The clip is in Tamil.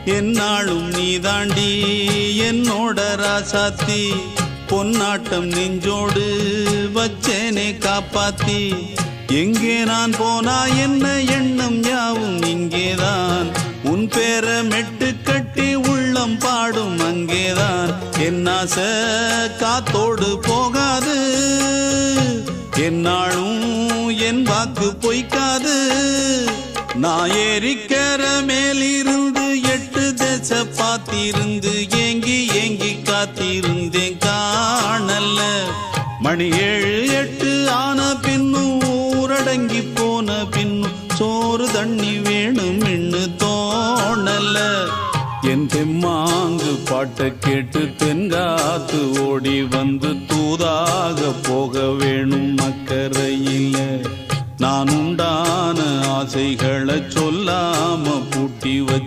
என்னாலும் நீதாண்டி என்னோட ராசாத்தி பொன்னாட்டம் நெஞ்சோடு வச்சேனே காப்பாத்தி எங்கே நான் போனா என்ன எண்ணம் யாவும் இங்கேதான் உன் பேர மெட்டு கட்டி உள்ளம் பாடும் அங்கேதான் என் ஆசை காத்தோடு போகாது என்னாலும் என் வாக்கு பொய்க்காது நான் ஏறிக்கிற மேலிருந்து 8 தேச பார்த்திருந்து ஏங்கி ஏங்கி காத்திருந்தேன் காணல்ல மணி 7 8 ஆன பின்னும் ஊரடங்கி போன பின்னும் சோறு தண்ணி வேணும் இன்னு தோணல என் தெம்மாங்கு பாட்டை கேட்டு தென்காத்து ஓடி வந்து தூதாக போக வேணும் அக்கறையில நான் உண்டான ஆசைகளை சொல்லாம பூட்டி வச்ச